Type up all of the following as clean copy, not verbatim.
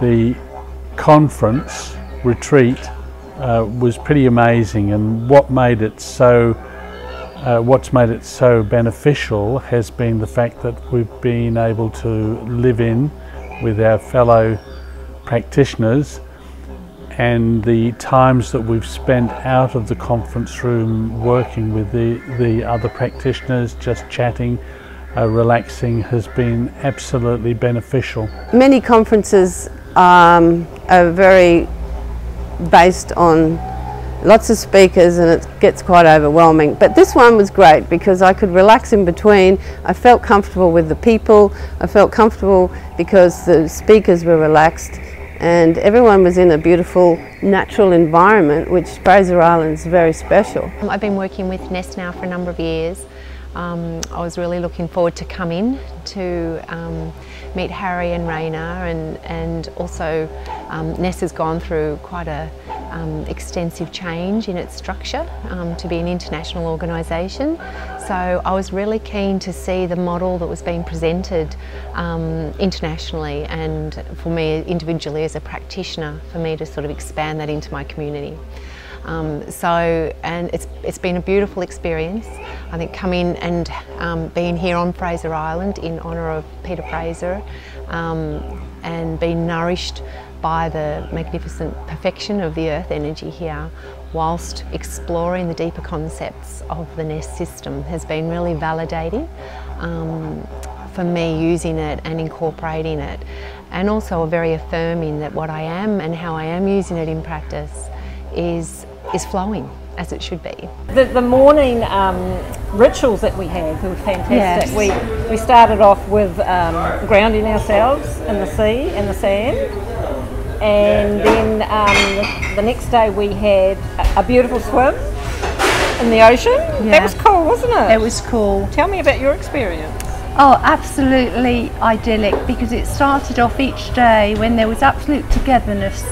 The conference retreat was pretty amazing, and what's made it so beneficial has been the fact that we've been able to live in with our fellow practitioners, and the times that we've spent out of the conference room working with the other practitioners, just chatting, relaxing, has been absolutely beneficial. Many conferences are very based on lots of speakers, and it gets quite overwhelming, but this one was great because I could relax in between. I felt comfortable with the people, I felt comfortable because the speakers were relaxed, and everyone was in a beautiful natural environment, which Fraser Island's very special. I've been working with NES now for a number of years. I was really looking forward to come in to meet Harry and Raina, and also NES has gone through quite a extensive change in its structure to be an international organisation. So I was really keen to see the model that was being presented internationally, and for me individually as a practitioner, for me to sort of expand that into my community. And it's been a beautiful experience. I think coming and being here on Fraser Island in honour of Peter Fraser, and being nourished by the magnificent perfection of the earth energy here, whilst exploring the deeper concepts of the NES system, has been really validating for me, using it and incorporating it, and also very affirming that what I am and how I am using it in practice is flowing as it should be. The morning rituals that we had were fantastic. Yes. We started off with grounding ourselves in the sea and the sand, and then the next day we had a beautiful swim in the ocean. Yeah. That was cool, wasn't it? It was cool. Tell me about your experience. Oh, absolutely idyllic, because it started off each day when there was absolute togetherness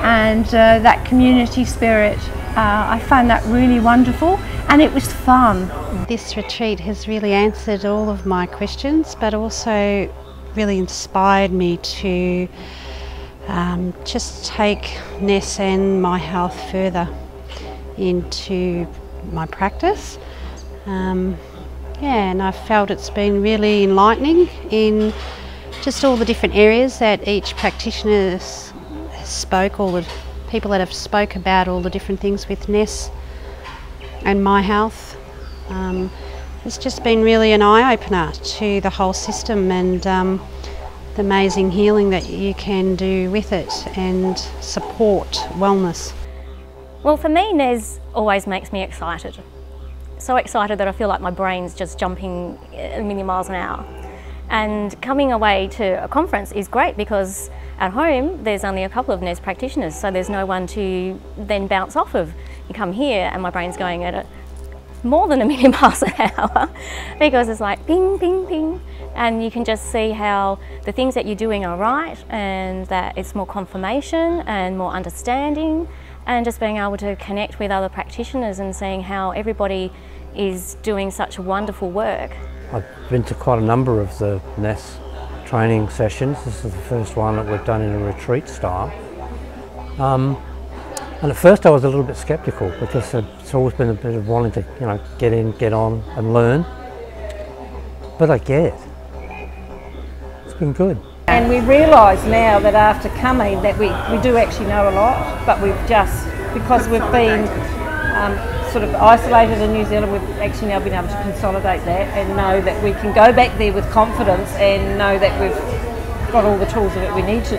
and that community spirit. I found that really wonderful, and it was fun. This retreat has really answered all of my questions, but also really inspired me to just take NES and my health further into my practice. Yeah, and I felt it's been really enlightening in just all the different areas that each practitioner spoke, all the people that have spoke about all the different things with NES and my health. It's just been really an eye-opener to the whole system, and the amazing healing that you can do with it and support wellness. Well, for me, NES always makes me excited. So excited that I feel like my brain's just jumping a million miles an hour. And coming away to a conference is great because at home there's only a couple of NES practitioners, so there's no one to then bounce off of. You come here and my brain's going at more than a million miles an hour because it's like ping, ping, ping. And you can just see how the things that you're doing are right, and that it's more confirmation and more understanding, and just being able to connect with other practitioners and seeing how everybody is doing such wonderful work. I've been to quite a number of the NES training sessions. This is the first one that we've done in a retreat style. And at first I was a little bit sceptical because it's always been a bit of wanting to, you know, get in, get on and learn. But I get it. It's been good. And we realise now that after coming that we do actually know a lot, but we've just, because we've been sort of isolated in New Zealand, we've actually now been able to consolidate that and know that we can go back there with confidence and know that we've got all the tools that we need to,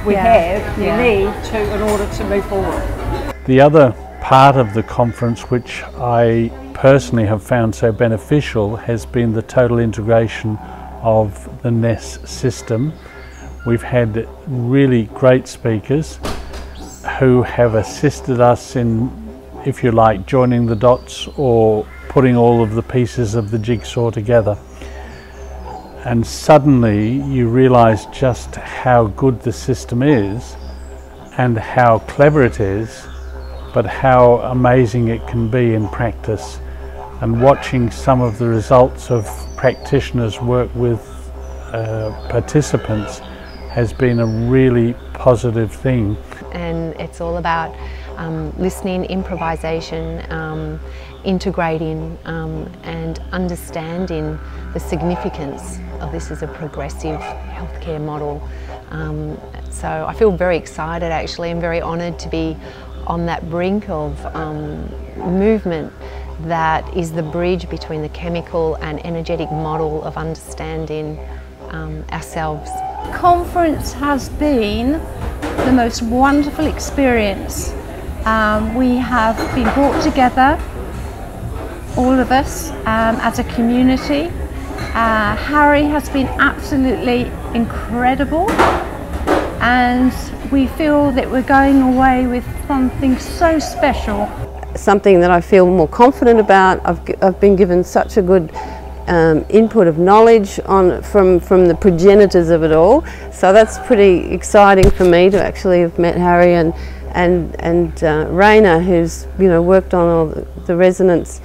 in order to move forward. The other part of the conference which I personally have found so beneficial has been the total integration of the NES system. We've had really great speakers who have assisted us in, if you like, joining the dots or putting all of the pieces of the jigsaw together. And suddenly you realise just how good the system is and how clever it is, but how amazing it can be in practice. And watching some of the results of practitioners work with participants has been a really positive thing. And it's all about listening, improvisation, integrating and understanding the significance of this as a progressive healthcare model. So I feel very excited actually and very honoured to be on that brink of movement that is the bridge between the chemical and energetic model of understanding ourselves. Conference has been the most wonderful experience. We have been brought together, all of us, as a community. Harry has been absolutely incredible, and we feel that we're going away with something so special. Something that I feel more confident about. I've been given such a good input of knowledge from the progenitors of it all, so that's pretty exciting for me to actually have met Harry and Raina, who's worked on all the resonance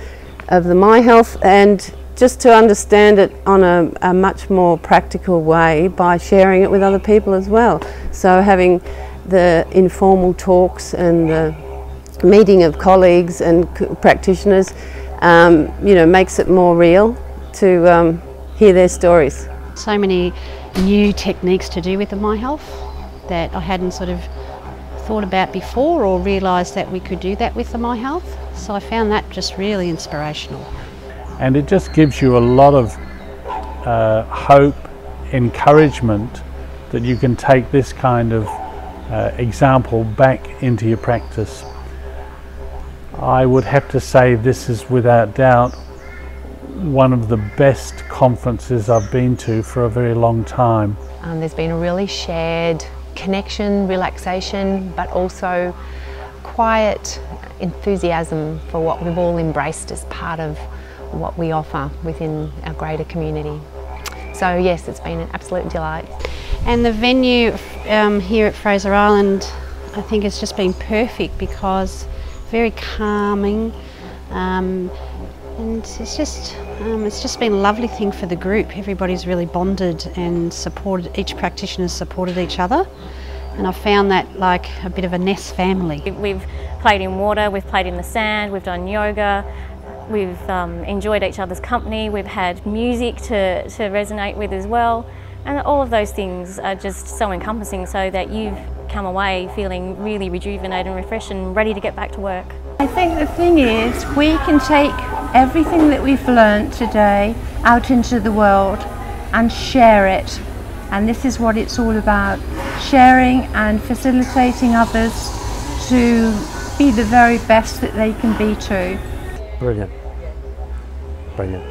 of the My Health, and just to understand it on a much more practical way by sharing it with other people as well. So having the informal talks and the meeting of colleagues and practitioners, makes it more real to hear their stories. So many new techniques to do with the My Health that I hadn't sort of thought about before or realised that we could do that with the My Health. So I found that just really inspirational. And it just gives you a lot of hope, encouragement that you can take this kind of example back into your practice. I would have to say this is without doubt one of the best conferences I've been to for a very long time. There's been a really shared connection, relaxation, but also quiet enthusiasm for what we've all embraced as part of what we offer within our greater community. So yes, it's been an absolute delight. And the venue here at Fraser Island, I think has just been perfect because very calming, and it's just been a lovely thing for the group. Everybody's really bonded and supported, each practitioner's supported each other, and I found that like a bit of a NES family. We've played in water, we've played in the sand, we've done yoga, we've enjoyed each other's company, we've had music to resonate with as well, and all of those things are just so encompassing so that you've come away feeling really rejuvenated and refreshed and ready to get back to work. I think the thing is, we can take everything that we've learnt today out into the world and share it. And this is what it's all about, sharing and facilitating others to be the very best that they can be too. Brilliant. Brilliant.